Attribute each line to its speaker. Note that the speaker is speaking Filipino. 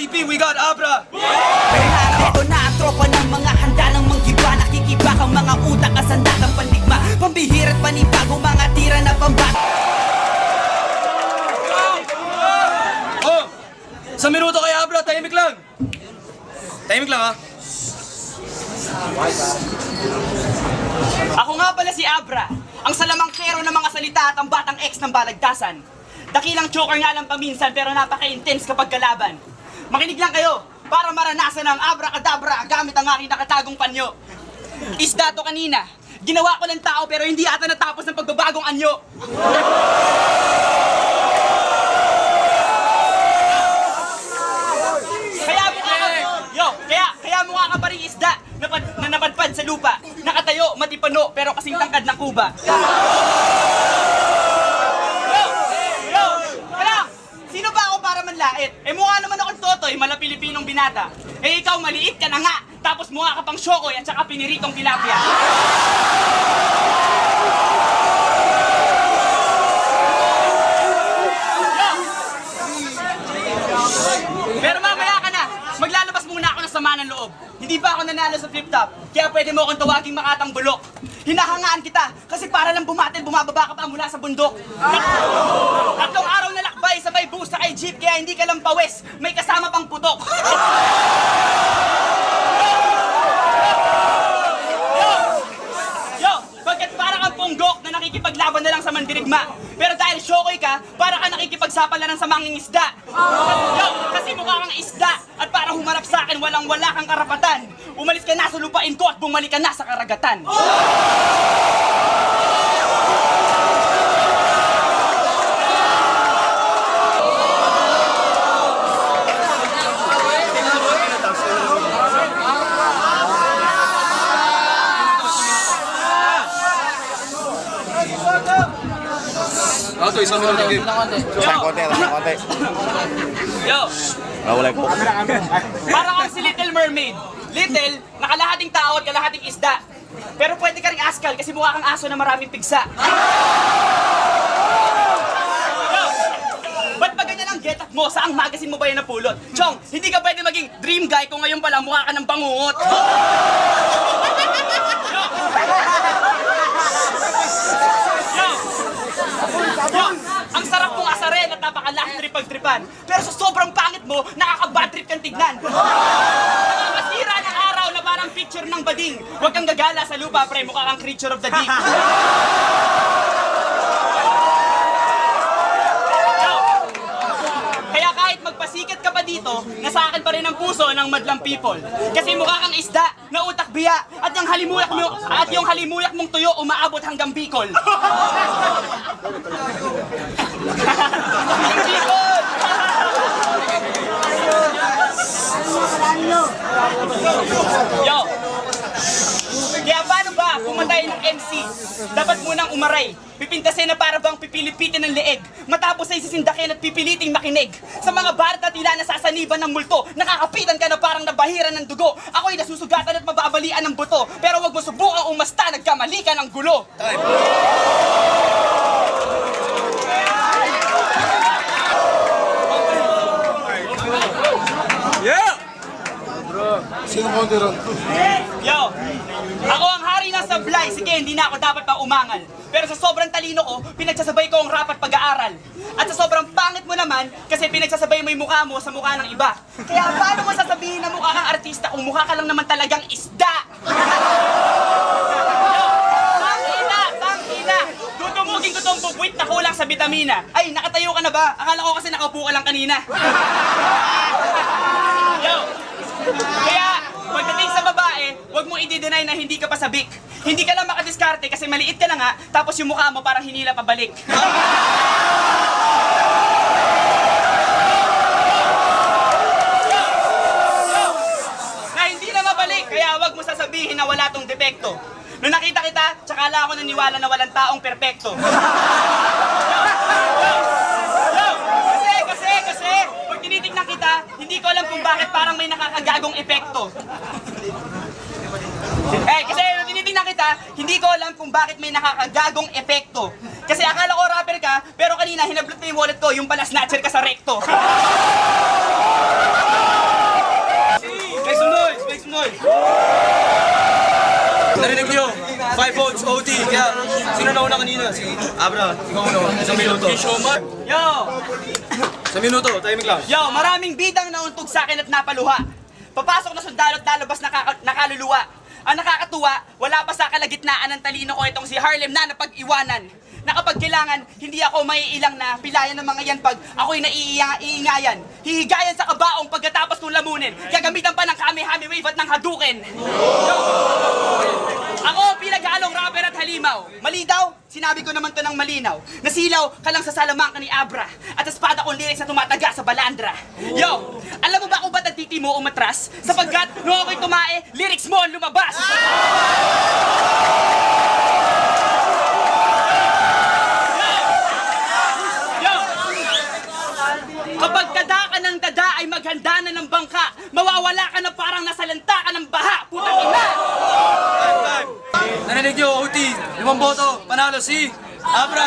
Speaker 1: LTP, we got Abra!
Speaker 2: Ito na ang tropa ng mga handa ng manggiba. Nakikibak ang mga utak asanda ng pandigma. Pambihira't panibago mga tira na pambat.
Speaker 1: Oh! Sa minuto kay Abra, tahimik lang! Tahimik lang ha?
Speaker 2: Ako nga pala si Abra, ang salamangkero ng mga salita at ang batang ex ng balagtasan. Dakilang choker nga lang paminsan pero napaka-intense kapag kalaban. Makinig lang kayo para maranasan ang abracadabra gamit ang aking nakatagong panyo. Isda to kanina, ginawa ko ng tao pero hindi ata natapos ng pagbabagong anyo. Kaya mukha ka pa rin isda na napadpad sa lupa. Nakatayo, matipano, pero kasing tangkad ng kuba. Sino ba ako para manlait? Mukha naman akong totoy, mala Pilipinong binata. Ikaw maliit ka na nga, tapos mukha ka pang syokoy at saka piniritong tilapia. Pero mamaya ka na, maglalabas muna ako ng sama ng loob. Hindi pa ako nanalo sa flip-top, kaya pwede mo akong tawaging makatang bulok. Hinahangaan kita, kasi para lang bumatil, bumababa ka pa mula sa bundok. Tatlong araw na lakbay, sabay bus sa kay jeep, kaya hindi ka lang pawis, may kasama pang putok. Bagkat para kang punggok na nakikipaglaban na lang sa mandirigma. Pero dahil syokoy ka, para ka nakikipagsapan na lang sa manging isda. Kasi mukha kang isda at para humarap sa akin walang-wala kang karapatan. Umalis ka na sa lupain ko at bumalik ka na sa karagatan.
Speaker 1: Ito, isang minuto game.
Speaker 3: Sa konti.
Speaker 2: Yo!
Speaker 3: Nawalay ko.
Speaker 2: Parang kang si Little Mermaid. Little, nakalahating tao at kalahating isda. Pero pwede ka ring askal kasi mukha kang aso na maraming pigsa. Yo! Ba't ba ganyan ang get-up mo? Saang magazine mo ba yan napulot? Chong, hindi ka pwede maging dream guy kung ngayon pala mukha ka ng bangungot. Yo, ang sarap mong asarin at napaka-last trip pagtripan. Pero sa sobrang pangit mo, nakaka-bad trip kang tignan. Nakakasira ng araw na parang picture ng bading. Huwag kang gagala sa lupa, pre, mukha kang creature of the deep. Yo, kaya kahit magpasikat ka pa dito, nasa akin pa rin ang puso ng madlang people. Kasi mukha kang isda na utak biya at yung halimuyak mong tuyo umaabot hanggang Bicol. Yo! Kaya paano ba pumatay ng MC? Dapat munang umaray. Pipintasin na para bang pipilipitin ng leeg. Matapos ay sisindakin at pipiliting makinig. Sa mga barat na tila nasasaniban ng multo, nakakapitan ka na parang nabahiran ng dugo. Ako'y nasusugatan at mababalian ng buto. Pero wag mo subukang umasta, nagkamali ka ng gulo.
Speaker 1: Yeah!
Speaker 3: Sino konti ron?
Speaker 2: Yo! Ako ang hari ng sablay. Sige, hindi na ako dapat pa umangal. Pero sa sobrang talino ko, pinagsasabay ko ang rap at pag-aaral. At sa sobrang pangit mo naman, kasi pinagsasabay mo yung mukha mo sa mukha ng iba. Kaya paano mo sasabihin na mukha kang artista kung mukha ka lang naman talagang isda? Yo! Tangina! Tutumugin ko tong bubwit na kulang sa bitamina. Ay, nakatayo ka na ba? Akala ko kasi nakaupo ka lang kanina. Yo! Kaya, pagdating sa babae, huwag mong i-deny na hindi ka pa sabik. Hindi ka lang makadiskarte kasi maliit ka na nga, tapos yung mukha mo parang hinila pabalik. Na hindi na mabalik, kaya huwag mo sasabihin na wala tong depekto. Nung nakita kita, tsaka ako naniwala na walang taong perpekto. Kasi, pag tinitignan kita, hindi ko alam kung bakit parang may nakakagagong epekto. Kasi tinitingnan kita, hindi ko alam kung bakit may nakakagagong epekto. Kasi akala ko rapper ka, pero kanina hinablot mo yung wallet ko, yung pala snatcher ka sa recto.
Speaker 1: Narinig niyo, 5 votes, OT. Kaya, sino nauna kanina? Si Abra, ikaw una. Isang minuto.
Speaker 2: Yo!
Speaker 1: Sa minuto, timing lang.
Speaker 2: Yo, maraming bidang nauntog sa akin at napaluha. Papasok na sundalo at lalabas nakaluluwa. Ang nakakatuwa, wala pa sa kalagitnaan ng talino ko itong si Harlem na napag-iwanan. Na kapag kailangan, hindi ako maiilang na pilayan ng mga yan pag ako'y naiingayan. Hihigayan sa kabaong pagkatapos ng lamunin. Gagamitan pa ng Kamehame Wave at ng Hadouken. Yo! Ako, pinaghalong rapper at halimaw. Mali daw? Sinabi ko naman to ng malinaw. Nasilaw ka lang sa salamangka ni Abra at espada kong lyrics na tumataga sa balandra. Yo! Alam mo ba kung ba't nagtiti mo umatras? Sapagkat nung ako'y tumae, lyrics mo ang lumabas! Yo! Kapag tada ka ng tada ay maghanda na ng bangka, mawawala ka na parang nasalanta ka ng baha. Putang ina!
Speaker 1: Narinig niyo, OT. 5 boto, panalo si Abra.